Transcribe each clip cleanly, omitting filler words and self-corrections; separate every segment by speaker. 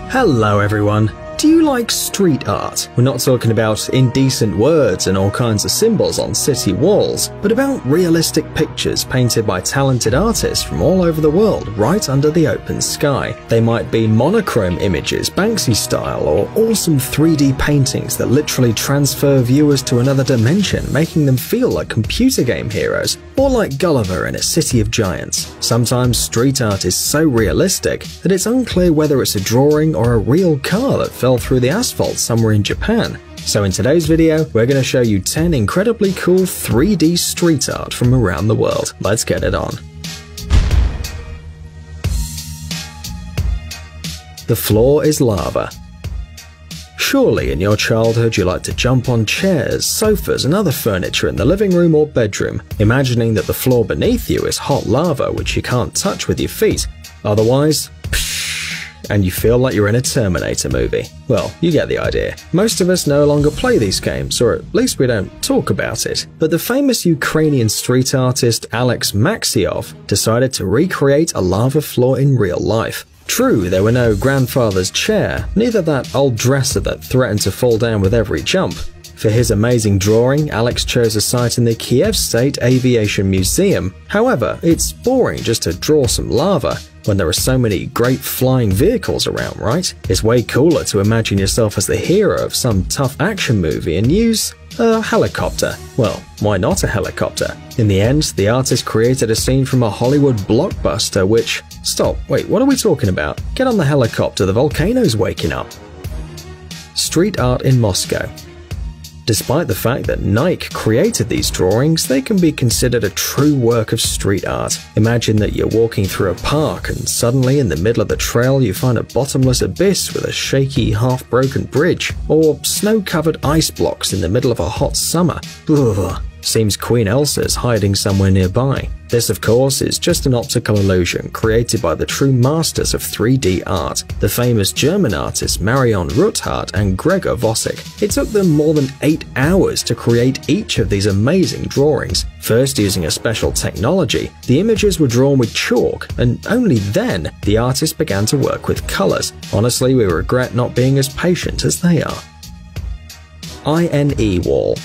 Speaker 1: Hello everyone. Do you like street art? We're not talking about indecent words and all kinds of symbols on city walls, but about realistic pictures painted by talented artists from all over the world right under the open sky. They might be monochrome images, Banksy style, or awesome 3D paintings that literally transfer viewers to another dimension, making them feel like computer game heroes, or like Gulliver in a city of giants. Sometimes street art is so realistic that it's unclear whether it's a drawing or a real car that fell through the asphalt somewhere in Japan. So in today's video, we're going to show you 10 incredibly cool 3D street art from around the world. Let's get it on. The floor is lava. Surely in your childhood you like to jump on chairs, sofas and other furniture in the living room or bedroom, imagining that the floor beneath you is hot lava which you can't touch with your feet. Otherwise, and you feel like you're in a Terminator movie. Well, you get the idea. Most of us no longer play these games, or at least we don't talk about it. But the famous Ukrainian street artist Alex Maxiov decided to recreate a lava floor in real life. True, there were no grandfather's chair, neither that old dresser that threatened to fall down with every jump. For his amazing drawing, Alex chose a site in the Kiev State Aviation Museum. However, it's boring just to draw some lava when there are so many great flying vehicles around, right? It's way cooler to imagine yourself as the hero of some tough action movie and use a helicopter. Well, why not a helicopter? In the end, the artist created a scene from a Hollywood blockbuster which… Stop, wait, what are we talking about? Get on the helicopter, the volcano's waking up. Street art in Moscow. Despite the fact that Nike created these drawings, they can be considered a true work of street art. Imagine that you're walking through a park and suddenly in the middle of the trail you find a bottomless abyss with a shaky, half-broken bridge, or snow-covered ice blocks in the middle of a hot summer. Ugh. Seems Queen Elsa is hiding somewhere nearby. This, of course, is just an optical illusion created by the true masters of 3D art, the famous German artists Marion Ruthart and Gregor Vossik. It took them more than 8 hours to create each of these amazing drawings. First, using a special technology, the images were drawn with chalk, and only then the artists began to work with colors. Honestly, we regret not being as patient as they are. INE Wall.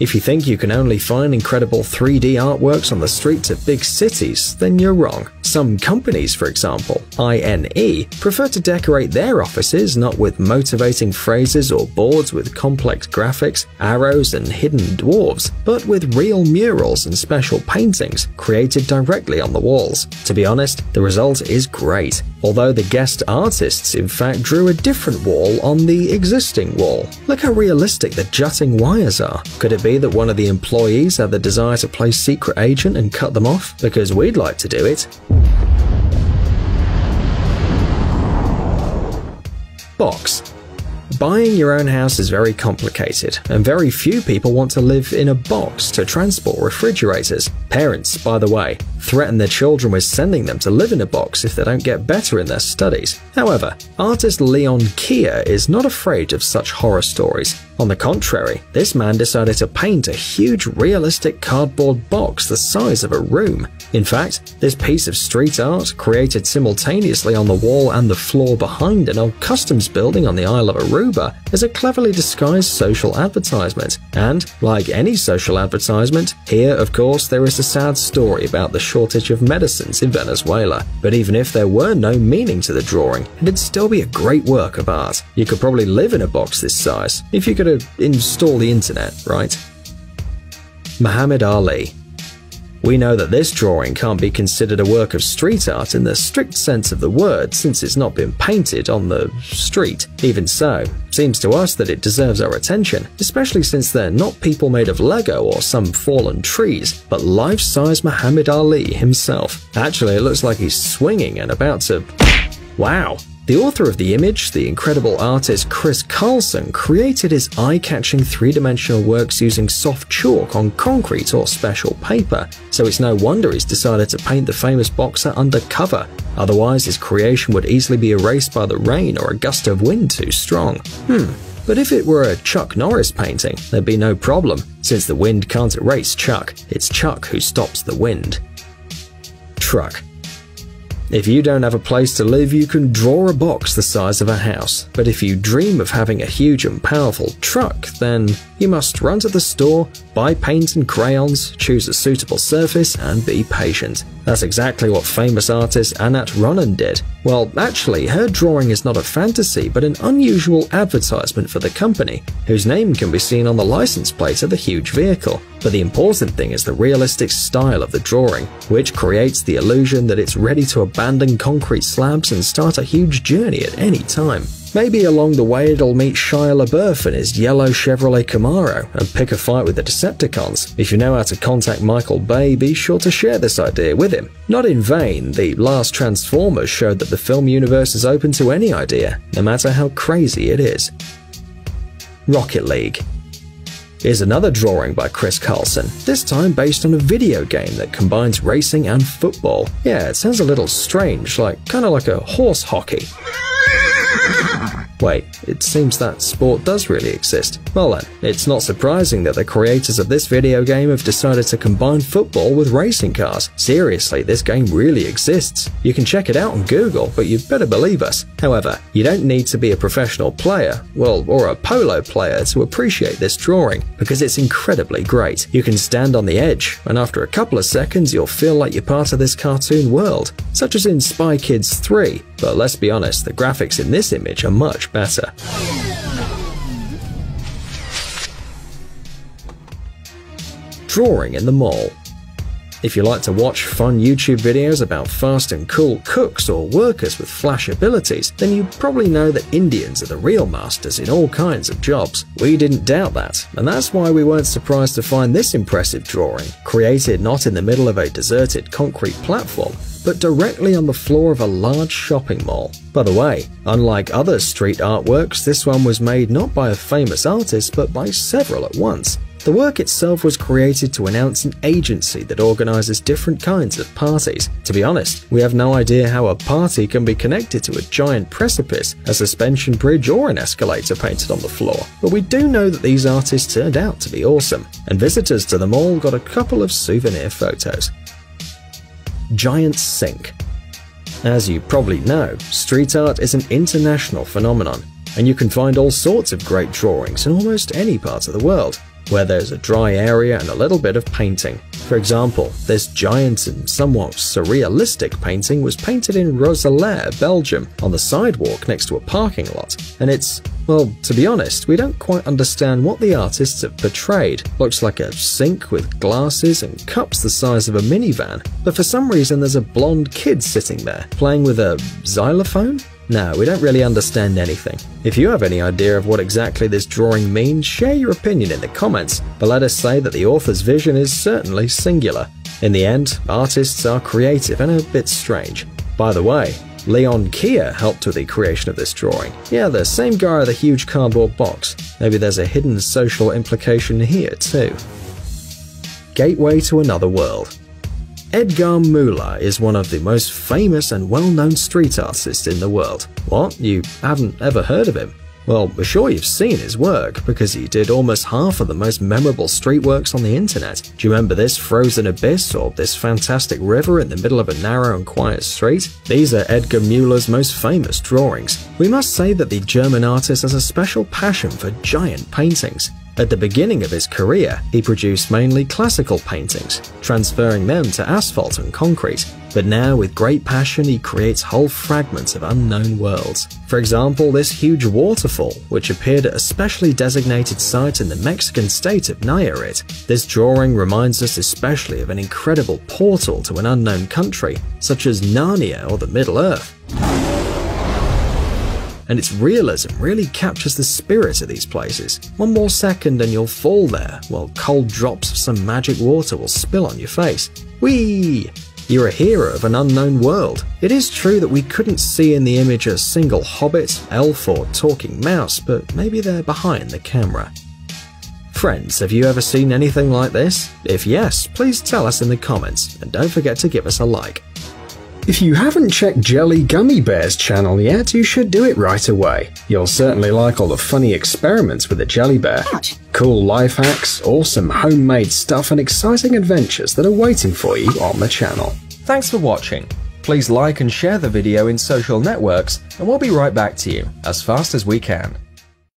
Speaker 1: If you think you can only find incredible 3D artworks on the streets of big cities, then you're wrong. Some companies, for example, INE, prefer to decorate their offices not with motivating phrases or boards with complex graphics, arrows and hidden dwarves, but with real murals and special paintings created directly on the walls. To be honest, the result is great, although the guest artists in fact drew a different wall on the existing wall. Look how realistic the jutting wires are. Could it be that one of the employees had the desire to play secret agent and cut them off? Because we'd like to do it. Box. Buying your own house is very complicated, and very few people want to live in a box to transport refrigerators. Parents, by the way, threaten their children with sending them to live in a box if they don't get better in their studies. However, artist Leon Kia is not afraid of such horror stories. On the contrary, this man decided to paint a huge realistic cardboard box the size of a room. In fact, this piece of street art, created simultaneously on the wall and the floor behind an old customs building on the Isle of Aruba, is a cleverly disguised social advertisement. And, like any social advertisement, here, of course, there is a sad story about the shortage of medicines in Venezuela. But even if there were no meaning to the drawing, it'd still be a great work of art. You could probably live in a box this size, if you could install the internet, right? Muhammad Ali. We know that this drawing can't be considered a work of street art in the strict sense of the word, since it's not been painted on the street. Even so, seems to us that it deserves our attention, especially since they're not people made of Lego or some fallen trees, but life-size Muhammad Ali himself. Actually, it looks like he's swinging and about to… Wow! The author of the image, the incredible artist Chris Carlson, created his eye-catching three-dimensional works using soft chalk on concrete or special paper, so it's no wonder he's decided to paint the famous boxer undercover. Otherwise, his creation would easily be erased by the rain or a gust of wind too strong. But if it were a Chuck Norris painting, there'd be no problem, since the wind can't erase Chuck. It's Chuck who stops the wind. Truck. If you don't have a place to live, you can draw a box the size of a house. But if you dream of having a huge and powerful truck, then you must run to the store, buy paint and crayons, choose a suitable surface, and be patient. That's exactly what famous artist Anat Ronan did. Well, actually, her drawing is not a fantasy, but an unusual advertisement for the company, whose name can be seen on the license plate of the huge vehicle. But the important thing is the realistic style of the drawing, which creates the illusion that it's ready to abandon concrete slabs and start a huge journey at any time. Maybe along the way it'll meet Shia LaBeouf in his yellow Chevrolet Camaro and pick a fight with the Decepticons. If you know how to contact Michael Bay, be sure to share this idea with him. Not in vain, the last Transformers showed that the film universe is open to any idea, no matter how crazy it is. Rocket League. Here's another drawing by Chris Carlson, this time based on a video game that combines racing and football. Yeah, it sounds a little strange, kinda like a horse hockey. Wait, it seems that sport does really exist. Well then, it's not surprising that the creators of this video game have decided to combine football with racing cars. Seriously, this game really exists. You can check it out on Google, but you better believe us. However, you don't need to be a professional player, or a polo player to appreciate this drawing, because it's incredibly great. You can stand on the edge, and after a couple of seconds you'll feel like you're part of this cartoon world, such as in Spy Kids 3, but let's be honest, the graphics in this image are much better. Drawing in the mall. If you like to watch fun YouTube videos about fast and cool cooks or workers with flash abilities, then you probably know that Indians are the real masters in all kinds of jobs. We didn't doubt that, and that's why we weren't surprised to find this impressive drawing, created not in the middle of a deserted concrete platform, but directly on the floor of a large shopping mall. By the way, unlike other street artworks, this one was made not by a famous artist, but by several at once. The work itself was created to announce an agency that organizes different kinds of parties. To be honest, we have no idea how a party can be connected to a giant precipice, a suspension bridge, or an escalator painted on the floor, but we do know that these artists turned out to be awesome, and visitors to the mall got a couple of souvenir photos. Giant Sink. As you probably know, street art is an international phenomenon, and you can find all sorts of great drawings in almost any part of the world, where there's a dry area and a little bit of painting. For example, this giant and somewhat surrealistic painting was painted in Roeselare, Belgium, on the sidewalk next to a parking lot, and it's, well, to be honest, we don't quite understand what the artists have portrayed. Looks like a sink with glasses and cups the size of a minivan, but for some reason there's a blonde kid sitting there, playing with a xylophone? No, we don't really understand anything. If you have any idea of what exactly this drawing means, share your opinion in the comments, but let us say that the author's vision is certainly singular. In the end, artists are creative and a bit strange. By the way, Leon Kia helped with the creation of this drawing. Yeah, the same guy with a huge cardboard box. Maybe there's a hidden social implication here too. Gateway to Another World. Edgar Müller is one of the most famous and well-known street artists in the world. What? You haven't ever heard of him? Well, we're sure you've seen his work, because he did almost half of the most memorable street works on the internet. Do you remember this frozen abyss, or this fantastic river in the middle of a narrow and quiet street? These are Edgar Müller's most famous drawings. We must say that the German artist has a special passion for giant paintings. At the beginning of his career, he produced mainly classical paintings, transferring them to asphalt and concrete. But now, with great passion, he creates whole fragments of unknown worlds. For example, this huge waterfall, which appeared at a specially designated site in the Mexican state of Nayarit. This drawing reminds us especially of an incredible portal to an unknown country, such as Narnia or the Middle Earth. And its realism really captures the spirit of these places. One more second and you'll fall there, while cold drops of some magic water will spill on your face. Whee! You're a hero of an unknown world. It is true that we couldn't see in the image a single hobbit, elf, or talking mouse, but maybe they're behind the camera. Friends, have you ever seen anything like this? If yes, please tell us in the comments, and don't forget to give us a like. If you haven't checked Jelly Gummy Bear's channel yet, you should do it right away. You'll certainly like all the funny experiments with the jelly bear.
Speaker 2: Ouch.
Speaker 1: Cool life hacks, awesome homemade stuff, and exciting adventures that are waiting for you on the channel.
Speaker 3: Thanks for watching.
Speaker 1: Please like and share the video in social networks, and we'll be right back to you as fast as we can.